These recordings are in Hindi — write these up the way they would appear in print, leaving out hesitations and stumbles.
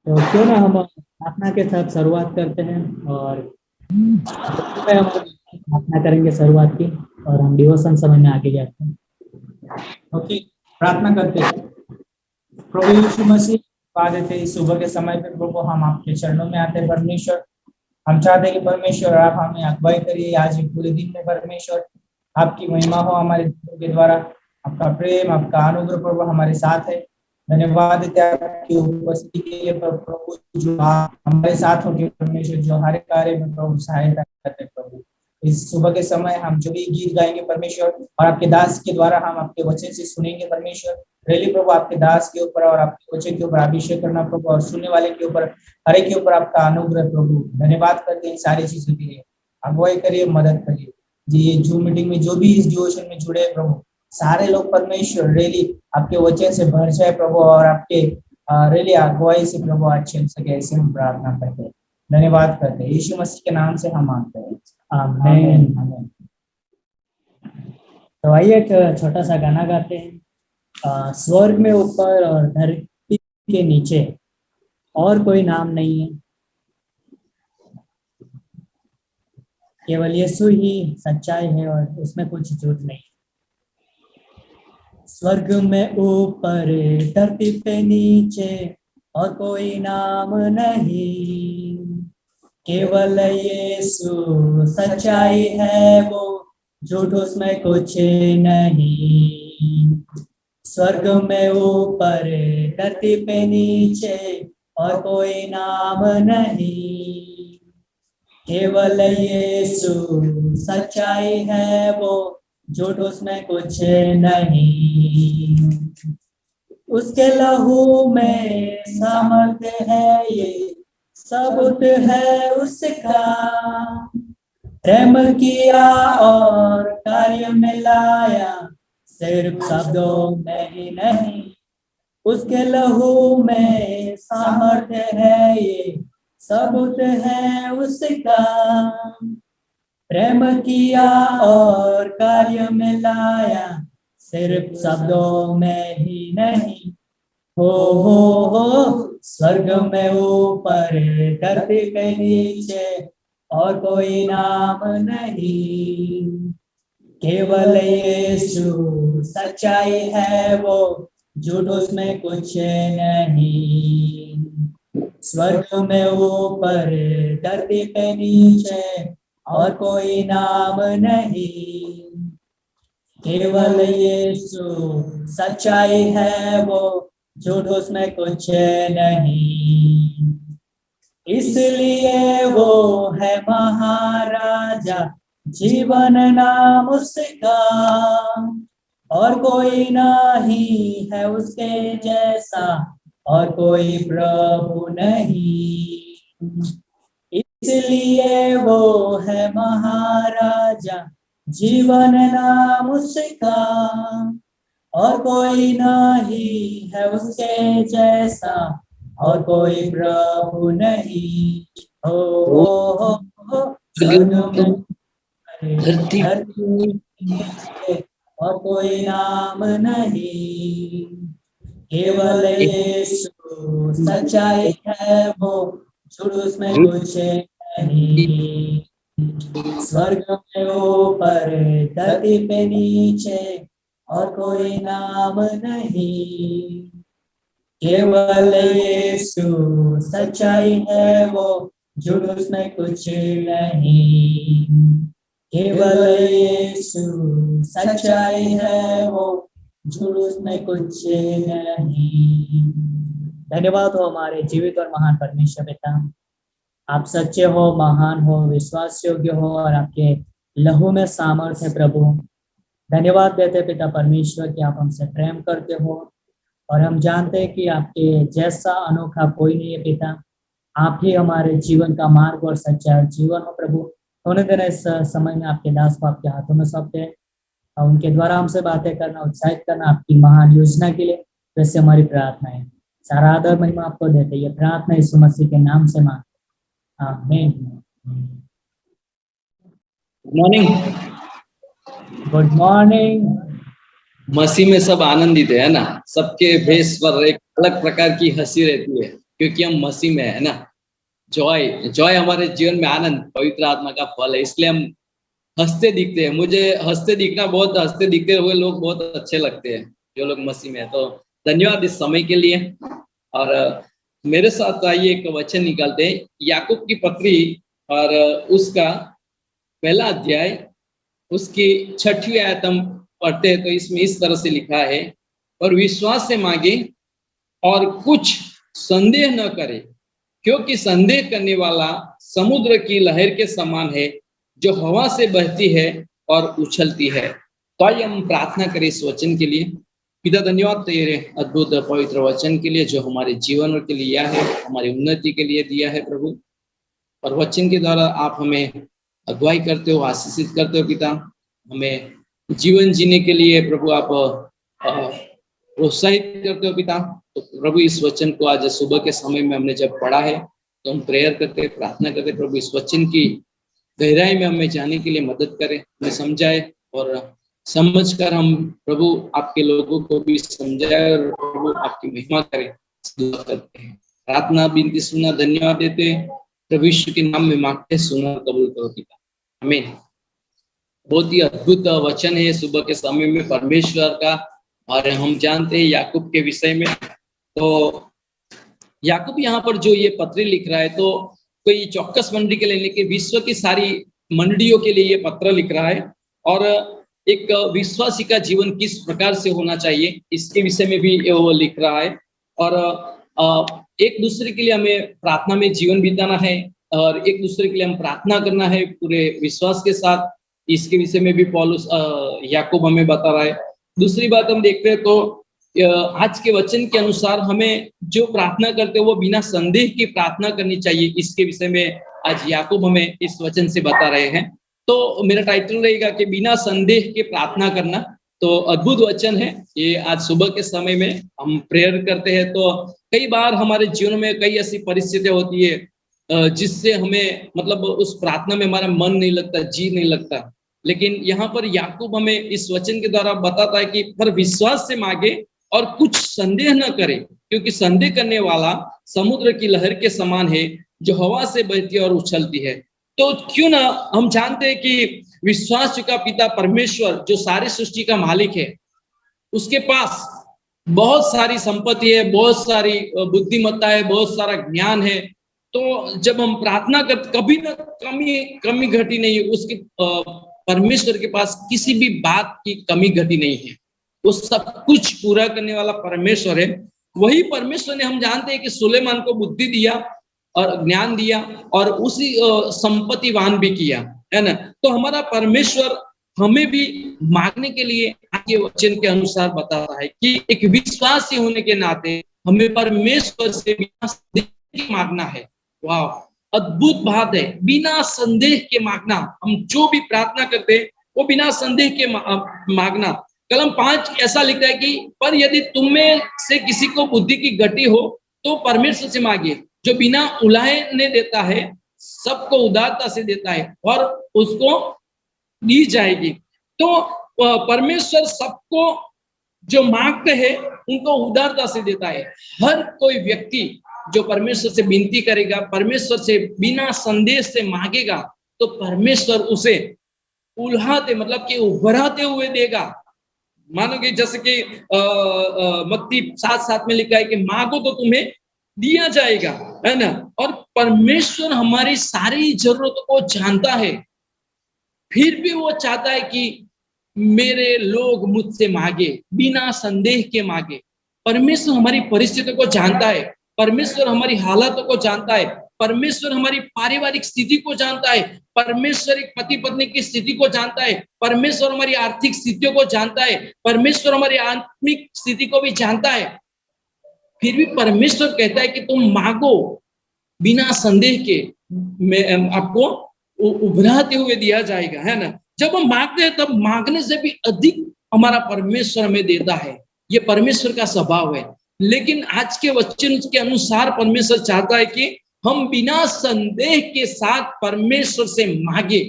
तो क्यों ना हम प्रार्थना के साथ शुरुआत करते हैं। और में हम प्रार्थना करेंगे शुरुआत की, और हम डिवोशन समय में आगे जाते हैं। ओके, प्रार्थना करते हैं। प्रभु यीशु मसीह, पा देते इस सुबह के समय पे प्रभु हम आपके चरणों में आते हैं परमेश्वर। हम चाहते हैं कि परमेश्वर आप हमें अगुवाई करिए आज एक पूरे दिन में परमेश्वर। आपकी महिमा हो हमारे जीवन के द्वारा। आपका प्रेम, आपका अनुग्रह प्रभु हमारे साथ है। धन्यवाद देते हैं आपकी उपस्थिति के लिए प्रभु, जो आप हमारे साथ होकर परमेश्वर जो हर कार्य में प्रभु सहायता करते हैं प्रभु। इस सुबह के समय हम जो भी गीत गाएंगे परमेश्वर, और आपके दास के द्वारा हम आपके वचन से सुनेंगे परमेश्वर। रेली प्रभु आपके दास के ऊपर और आपके वचन के ऊपर अभिषेक करना प्रभु, और सुनने वाले के ऊपर, हर एक के ऊपर आपका अनुग्रह प्रभु। धन्यवाद करते हैं सारी चीजों के लिए। अगुवाई करिए, मदद करिए जी। ये जूम मीटिंग में जो भी इस डिवोशन में जुड़े हैं प्रभु, सारे लोग परमेश्वर रेली आपके वचन से भर जाए प्रभु, और आपके रेली अगुवाई से प्रभु अच्छे हो सके, ऐसे हम प्रार्थना करते हैं। धन्यवाद करते हैं यीशु मसीह के नाम से हम मांगते हैं, आमीन आमीन। तो आइए एक छोटा सा गाना गाते हैं। स्वर्ग में ऊपर और धरती के नीचे और कोई नाम नहीं है, केवल यीशु ही सच्चाई है और उसमें कुछ झूठ नहीं। स्वर्ग में ऊपर धरती पे नीचे और कोई नाम नहीं, केवल यीशु सच्चाई है, वो झूठ उसमें कुछ नहीं। स्वर्ग में ऊपर धरती पे नीचे और कोई नाम नहीं, केवल यीशु सच्चाई है, वो झूठ उसमें कुछ नहीं। उसके लहू में सामर्थ्य है, ये सबूत है उसका। प्रेम किया और कार्य में लाया, सिर्फ शब्दों में ही नहीं। उसके लहू में सामर्थ्य है, ये सबूत है उसका। प्रेम किया और कार्य में लाया, सिर्फ शब्दों में ही नहीं। हो स्वर्ग में ऊपर धरती के नीचे और कोई नाम नहीं, केवल यीशु सच्चाई है, वो झूठ उसमें कुछ नहीं। स्वर्ग में ऊपर धरती पे नीचे और कोई नाम नहीं, केवल यीशु सच्चाई है, वो झूठ उसमें कुछ नहीं। इसलिए वो है महाराजा, जीवन नाम उसका, और कोई नहीं है उसके जैसा, और कोई प्रभु नहीं। इसलिए वो है महाराजा, जीवन नाम उसका, और कोई नहीं है उसके जैसा, और कोई प्रभु नहीं। हो धरती और कोई नाम नहीं, केवल यीशु सच्चाई है, वो झूठ उसमें कुछ नहीं। स्वर्ग में ऊपर धरती पे नीचे और कोई नाम नहीं, केवल यीशु सच्चाई है, वो झूठ उसमें कुछ नहीं। केवल यीशु सच्चाई है, वो झूठ उसमें कुछ नहीं। धन्यवाद हो हमारे जीवित और महान परमेश्वर पिता। आप सच्चे हो, महान हो, विश्वास योग्य हो, और आपके लहू में सामर्थ्य है प्रभु। धन्यवाद देते पिता परमेश्वर कि आप हमसे प्रेम करते हो, और हम जानते हैं कि आपके जैसा अनोखा कोई नहीं है पिता। आप ही हमारे जीवन का मार्ग और सच्चा जीवन हो प्रभु। होने देना इस समय में आपके दास को आपके हाथों में सौंपते हैं, और उनके द्वारा हमसे बातें करना, उत्साहित करना आपकी महान योजना के लिए, वैसे हमारी प्रार्थना है। सारा आदर महिमा आपको देते, ये प्रार्थना यीशु मसीह के नाम से मांगते, आमीन। मॉर्निंग। Good morning. मसीह में सब आनंदित है ना, सबके फेस पर एक अलग प्रकार की हंसी रहती है। क्योंकि हम मसीह में है ना। जॉय हमारे जीवन में आनंद पवित्र आत्मा का फल है, इसलिए हम हंसते दिखते हैं। मुझे हंसते दिखते हुए लोग बहुत अच्छे लगते हैं, जो लोग मसीह में है। तो धन्यवाद इस समय के लिए। और मेरे साथ आइए एक वचन निकालते हैं, याकूब की पत्री और उसका पहला अध्याय, उसकी 6वीं आयत हम पढ़ते हैं। तो इसमें इस तरह से लिखा है, और विश्वास से मांगे और कुछ संदेह न करे, क्योंकि संदेह करने वाला समुद्र की लहर के समान है, जो हवा से बहती है और उछलती है। तो आइए हम प्रार्थना करें इस वचन के लिए। पिता, धन्यवाद तेरे अद्भुत पवित्र वचन के लिए, जो हमारे जीवन के लिए दिया है, हमारी उन्नति के लिए दिया है प्रभु। और वचन के द्वारा आप हमें अगुवाई करते हो, आशीषित करते हो पिता। हमें जीवन जीने के लिए प्रभु आप प्रोत्साहित करते हो पिता। तो प्रभु इस वचन को आज सुबह के समय में हमने जब पढ़ा है, तो हम प्रेयर करते, प्रार्थना करते प्रभु इस वचन की गहराई में हमें जाने के लिए मदद करें, हमें समझाए, और समझकर हम प्रभु आपके लोगों को भी समझाए और प्रभु आपकी महिमा करें। दुआ करते हैं, प्रार्थना विनती सुना धन्यवाद देते प्रभु यीशु के नाम में मांगते, सुना कबूल करो पिता, आमीन। बहुत ही अद्भुत वचन है सुबह के समय में परमेश्वर का। और हम जानते हैं याकूब के विषय में, तो याकूब यहाँ पर जो ये पत्री लिख रहा है, तो कोई चौक्कस मंडली के लिए लेके विश्व की सारी मंडलियों के लिए ये पत्र लिख रहा है। और एक विश्वासी का जीवन किस प्रकार से होना चाहिए, इसके विषय में भी वो लिख रहा है। और एक दूसरे के लिए हमें प्रार्थना में जीवन बिताना है, और एक दूसरे के लिए हम प्रार्थना करना है पूरे विश्वास के साथ। इसके विषय में भी पौलुस याकूब हमें बता रहा है। दूसरी बात हम देखते हैं, तो आज के वचन के अनुसार हमें जो प्रार्थना करते हैं वो बिना संदेह की प्रार्थना करनी चाहिए। इसके विषय में आज याकूब हमें इस वचन से बता रहे हैं। तो मेरा टाइटल रहेगा कि बिना संदेह के प्रार्थना करना। तो अद्भुत वचन है ये। आज सुबह के समय में हम प्रेयर करते हैं, तो कई बार हमारे जीवन में कई ऐसी परिस्थितियां होती है जिससे हमें मतलब उस प्रार्थना में हमारा मन नहीं लगता, जी नहीं लगता। लेकिन यहाँ पर याकूब हमें इस वचन के द्वारा बताता है कि पर विश्वास से मांगे और कुछ संदेह न करे, क्योंकि संदेह करने वाला समुद्र की लहर के समान है, जो हवा से बहती है और उछलती है। तो क्यों ना हम जानते हैं कि विश्वास का पिता परमेश्वर, जो सारी सृष्टि का मालिक है, उसके पास बहुत सारी संपत्ति है, बहुत सारी बुद्धिमत्ता है, बहुत सारा ज्ञान है। तो जब हम प्रार्थना करते, कभी ना कमी घटी नहीं है उसकी। परमेश्वर के पास किसी भी बात की कमी घटी नहीं है, वो सब कुछ पूरा करने वाला परमेश्वर है। वही परमेश्वर ने, हम जानते हैं कि सुलेमान को बुद्धि दिया और ज्ञान दिया, और उसी संपत्तिवान भी किया, है ना। तो हमारा परमेश्वर हमें भी मांगने के लिए आगे वचन के अनुसार बता रहा है कि एक विश्वासी होने के नाते हमें परमेश्वर से बिना संदेह के मांगना है। वाह, अद्भुत बात है, बिना संदेह के मांगना। हम जो भी प्रार्थना करते हैं वो बिना संदेह के मांगना। कलम 5 ऐसा लिखता है कि पर यदि तुम में से किसी को बुद्धि की घटी हो तो परमेश्वर से मांगिए, जो बिना उलाहने देता है, सबको उदारता से देता है, और उसको दी जाएगी। तो परमेश्वर सबको जो मांगते हैं उनको उदारता से देता है। हर कोई व्यक्ति जो परमेश्वर से विनती करेगा, परमेश्वर से बिना संदेह से मांगेगा, तो परमेश्वर उसे उल्हाते मतलब कि उभराते हुए देगा। मानो कि जैसे कि मत्ती 7:7 में लिखा है कि मांगो तो तुम्हें दिया जाएगा, है ना। और परमेश्वर हमारी सारी जरूरतों को जानता है, फिर भी वो चाहता है कि मेरे लोग मुझसे मांगे, बिना संदेह के मांगे। परमेश्वर हमारी परिस्थितियों को जानता है, परमेश्वर हमारी हालातों को जानता है, परमेश्वर हमारी पारिवारिक स्थिति को जानता है, परमेश्वर एक पति पत्नी की स्थिति को जानता है, परमेश्वर हमारी आर्थिक स्थितियों को जानता है, परमेश्वर हमारी आत्मिक स्थिति को भी जानता है। फिर भी परमेश्वर कहता है कि तुम मांगो बिना संदेह के, मैं आपको उभराते हुए दिया जाएगा, है ना। जब हम मांगते हैं तब मांगने से भी अधिक हमारा परमेश्वर हमें देता है, ये परमेश्वर का स्वभाव है। लेकिन आज के वचन के अनुसार परमेश्वर चाहता है कि हम बिना संदेह के साथ परमेश्वर से मांगे,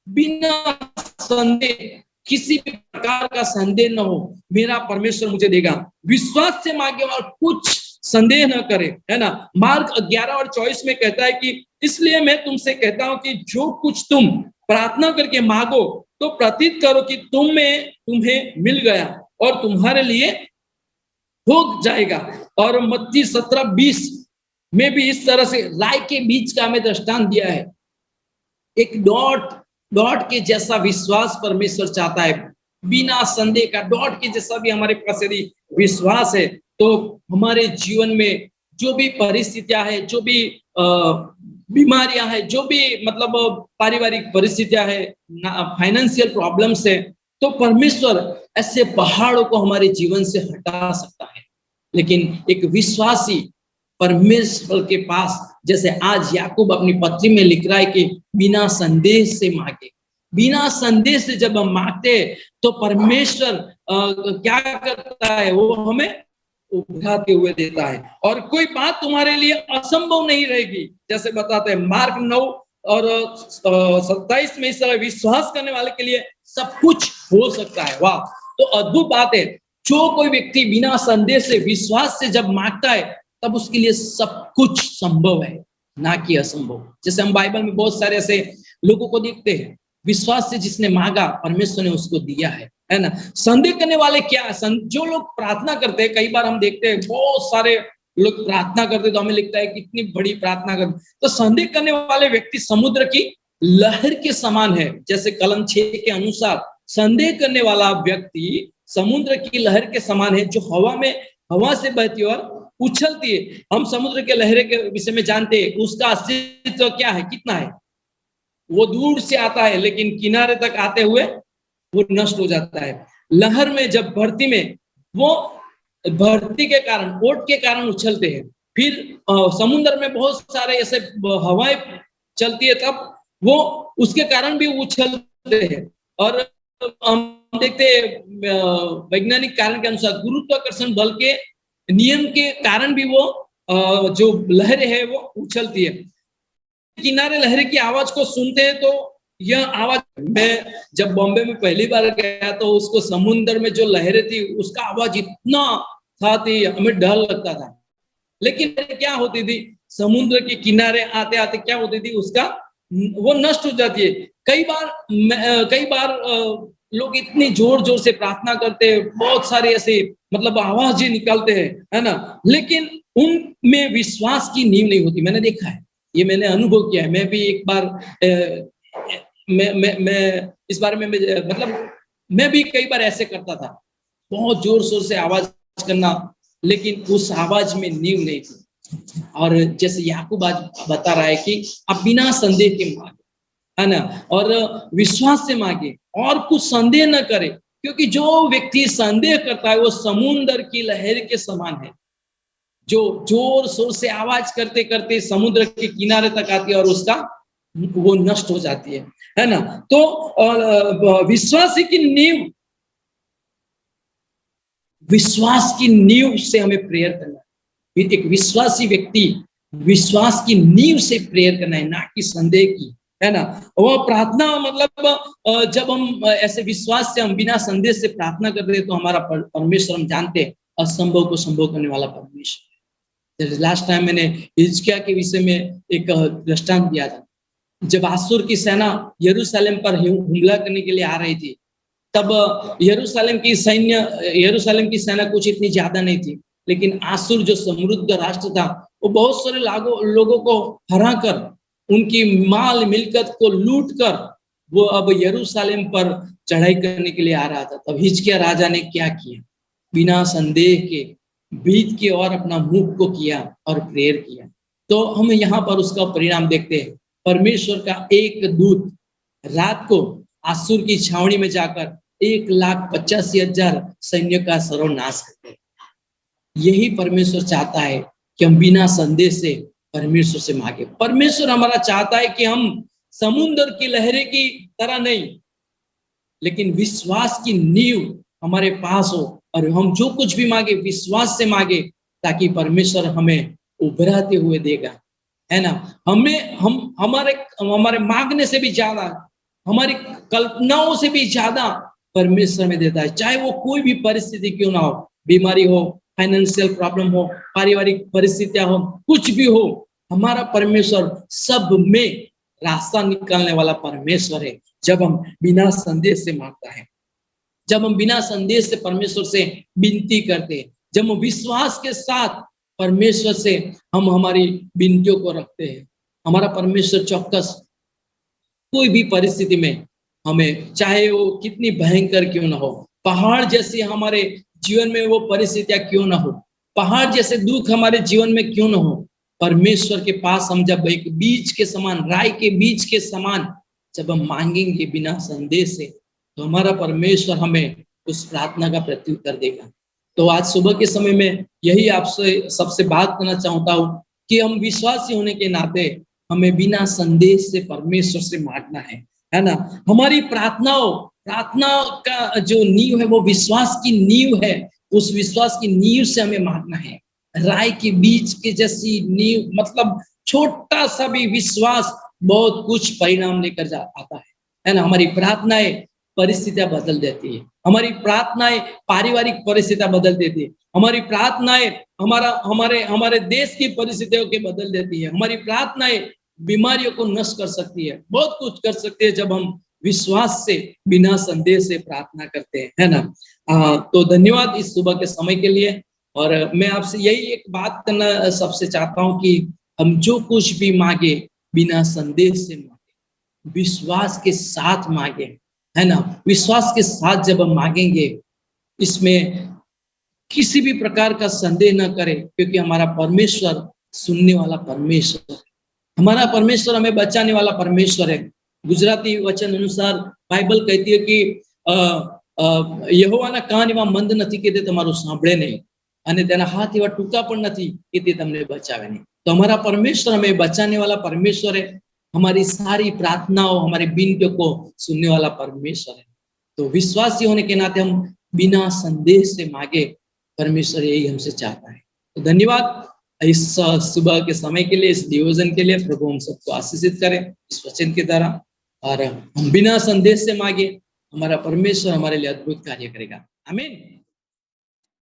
बिना संदेह, किसी भी प्रकार का संदेह न हो, मेरा परमेश्वर मुझे देगा। विश्वास से मांगे और कुछ संदेह न करे, है ना। मार्क 11:24 में कहता है कि इसलिए मैं तुमसे कहता हूं कि जो कुछ तुम प्रार्थना करके मांगो तो प्रतीत करो कि तुम्हें मिल गया और तुम्हारे लिए हो जाएगा। और मत्ती 17:20 में भी इस तरह से राय के बीच का हमें दृष्टांत दिया है। एक डॉट के जैसा विश्वास परमेश्वर चाहता है, बिना संदेह का डॉट के जैसा भी हमारे पास यदि विश्वास है तो हमारे जीवन में जो भी परिस्थितियां है, जो भी बीमारियां है, जो भी मतलब पारिवारिक परिस्थितियां है, फाइनेंशियल प्रॉब्लम्स है, तो परमेश्वर ऐसे पहाड़ों को हमारे जीवन से हटा सकता है। लेकिन एक विश्वासी परमेश्वर के पास, जैसे आज याकूब अपनी पत्री में लिख रहा है कि बिना संदेह से मांगे, बिना संदेह से जब हम मांगते तो परमेश्वर क्या करता है, वो हमें उठाते हुए देता है और कोई बात तुम्हारे लिए असंभव नहीं रहेगी। जैसे बताते हैं मार्क 9:27 में इस तरह विश्वास करने वाले के लिए सब कुछ हो सकता है। वाह, तो अद्भुत बात है। जो कोई व्यक्ति बिना संदेह से विश्वास से जब मांगता है तब उसके लिए सब कुछ संभव है, ना कि असंभव। जैसे हम बाइबल में बहुत सारे ऐसे लोगों को देखते हैं, विश्वास से जिसने मांगा परमेश्वर ने उसको दिया है ना। संदेह करने वाले क्या, जो लोग प्रार्थना करते हैं, कई बार हम देखते हैं बहुत सारे लोग प्रार्थना करते तो हमें लगता है कितनी बड़ी प्रार्थना करते, तो संदेह करने वाले व्यक्ति समुद्र की लहर के समान है। जैसे कलम 6 के अनुसार संदेह करने वाला व्यक्ति समुद्र की लहर के समान है, जो हवा से बहती और उछलती है। हम समुद्र के लहरें के विषय में जानते हैं, उसका अस्तित्व क्या है, कितना है, वो दूर से आता है लेकिन किनारे तक आते हुए वो नष्ट हो जाता है। लहर में जब भर्ती में वो भर्ती के कारण, ओट के कारण उछलते हैं, फिर समुद्र में बहुत सारे ऐसे हवाएं चलती है तब वो उसके कारण भी उछलते हैं। और हम देखते हैं वैज्ञानिक कारण के अनुसार गुरुत्वाकर्षण बल के नियम के कारण भी वो जो लहरें है वो उछलती है। किनारे लहरें की आवाज को सुनते हैं तो यह आवाज, मैं जब बॉम्बे में पहली बार गया तो उसको समुद्र में जो लहरें थी उसका आवाज इतना था कि हमें डर लगता था। लेकिन क्या होती थी, समुद्र के किनारे आते आते क्या होती थी, उसका वो नष्ट हो जाती है। कई बार लोग इतनी जोर जोर से प्रार्थना करते हैं, बहुत सारे ऐसे मतलब आवाजें निकलते हैं, है ना, लेकिन उनमें विश्वास की नींव नहीं होती। मैंने देखा है, ये मैंने अनुभव किया है। मैं भी एक बार मैं इस बारे में मतलब मैं भी कई बार ऐसे करता था, बहुत जोर शोर से आवाज करना, लेकिन उस आवाज में नींव नहीं थी। और जैसे याकूब आज बता रहा है कि आप बिना संदेह के मांगे, है ना, और विश्वास से मांगे और कुछ संदेह न करे, क्योंकि जो व्यक्ति संदेह करता है वो समुद्र की लहर के समान है, जो जोर शोर से आवाज करते करते समुद्र के किनारे तक आती है और उसका वो नष्ट हो जाती है ना। तो विश्वास की नींव से हमें प्रेयर करना है। एक विश्वासी व्यक्ति विश्वास की नींव से प्रेयर करना है, ना कि संदेह की, है ना। वो प्रार्थना मतलब जब हम ऐसे विश्वास से, हम बिना संदेह से प्रार्थना करते हैं तो हमारा परमेश्वर, हम जानते हैं असंभव को संभव करने वाला परमेश्वर। लास्ट टाइम मैंने हिजकिय्याह के विषय में एक दृष्टांत दिया था। जब आसुर की सेना यरूशलेम पर हमला करने के लिए आ रही थी, तब यरूशलेम की सेना कुछ इतनी ज्यादा नहीं थी, लेकिन आसुर जो समृद्ध राष्ट्र था वो बहुत सारे लोगों को हरा कर, उनकी माल मिल्कत को लूट कर वो अब यरूशलेम पर चढ़ाई करने के लिए आ रहा था। तब हिजकिय्याह राजा ने क्या किया, बिना संदेह के भीत की ओर अपना मुख को किया और प्रेयर किया। तो हम यहाँ पर उसका परिणाम देखते हैं। परमेश्वर का एक दूत रात को आसुर की छावनी में जाकर 1,85,000 सैन्य का सर्वनाश करते। यही परमेश्वर चाहता है कि हम बिना संदेह से परमेश्वर से मांगे। परमेश्वर हमारा चाहता है कि हम समुद्र की लहरें की तरह नहीं, लेकिन विश्वास की नींव हमारे पास हो और हम जो कुछ भी मांगे विश्वास से मांगे, ताकि परमेश्वर हमें उभराते हुए देगा, है ना। हमारे मांगने से भी ज्यादा, हमारी कल्पनाओं से भी ज्यादा परमेश्वर में देता है, चाहे वो कोई भी परिस्थिति क्यों ना हो, बीमारी हो, फाइनेंशियल प्रॉब्लम हो, पारिवारिक परिस्थितियां हो, कुछ भी हो, हमारा परमेश्वर सब में रास्ता निकालने वाला परमेश्वर है। जब हम बिना संदेश से मांगता है, जब हम बिना संदेश से परमेश्वर से विनती करते हैं, जब हम विश्वास के साथ परमेश्वर से हम हमारी विनतियों को रखते हैं, हमारा परमेश्वर चौकस कोई भी परिस्थिति में हमें, चाहे वो कितनी भयंकर क्यों ना हो, पहाड़ जैसी हमारे जीवन में वो परिस्थितियां क्यों ना हो, पहाड़ जैसे दुख हमारे जीवन में क्यों ना हो, परमेश्वर के पास हम जब एक बीज के समान, राई के बीज के समान जब हम मांगेंगे बिना संदेश से, तो हमारा परमेश्वर हमें उस प्रार्थना का प्रत्युत्तर देगा। तो आज सुबह के समय में यही आपसे सबसे बात करना चाहता हूँ कि हम विश्वासी होने के नाते हमें बिना संदेश से परमेश्वर से मांगना है ना। हमारी प्रार्थना का जो नींव है वो विश्वास की नींव है, उस विश्वास की नींव से हमें मांगना है। राई के बीज के जैसी नींव, मतलब छोटा सा भी विश्वास बहुत कुछ परिणाम लेकर आता है ना। हमारी प्रार्थनाएं परिस्थितियां बदल देती है, हमारी प्रार्थनाएं पारिवारिक परिस्थितियां बदल देती है, हमारी प्रार्थनाएं हमारे देश की परिस्थितियों के बदल देती है, हमारी प्रार्थनाएं बीमारियों को नष्ट कर सकती है, बहुत कुछ कर सकती है जब हम विश्वास से बिना संदेश से प्रार्थना करते हैं, है ना। तो धन्यवाद इस सुबह के समय के लिए। और मैं आपसे यही एक बात करना सबसे चाहता हूँ कि हम जो कुछ भी मांगे बिना संदेश से मांगे, विश्वास के साथ मांगे, है ना। विश्वास के साथ जब हम मांगेंगे, इसमें किसी भी प्रकार का संदेह न करें, क्योंकि हमारा परमेश्वर सुनने वाला परमेश्वर है, हमारा परमेश्वर हमें बचाने वाला परमेश्वर है। गुजराती वचन अनुसार बाइबल कहती है कि यहोवाના કાન એવા મંદ નથી કે તે તમારું સાંભળે નહીં, અને તેના હાથ એવા ટૂંકા પણ નથી કે તે તમને બચાવે નહીં। तो हमारा परमेश्वर हमें बचाने वाला परमेश्वर है, हमारी सारी प्रार्थनाओं, हमारी विनतियों को सुनने वाला परमेश्वर है। तो विश्वासी होने के नाते हम बिना संदेश से मांगे, परमेश्वर यही हमसे चाहता है। तो धन्यवाद इस सुबह के समय के लिए, इस डिवोजन के लिए। प्रभु हम सबको आशीषित करें इस वचन की तरह, और हम बिना संदेश से मांगे, हमारा परमेश्वर हमारे लिए अद्भुत कार्य करेगा। आमीन।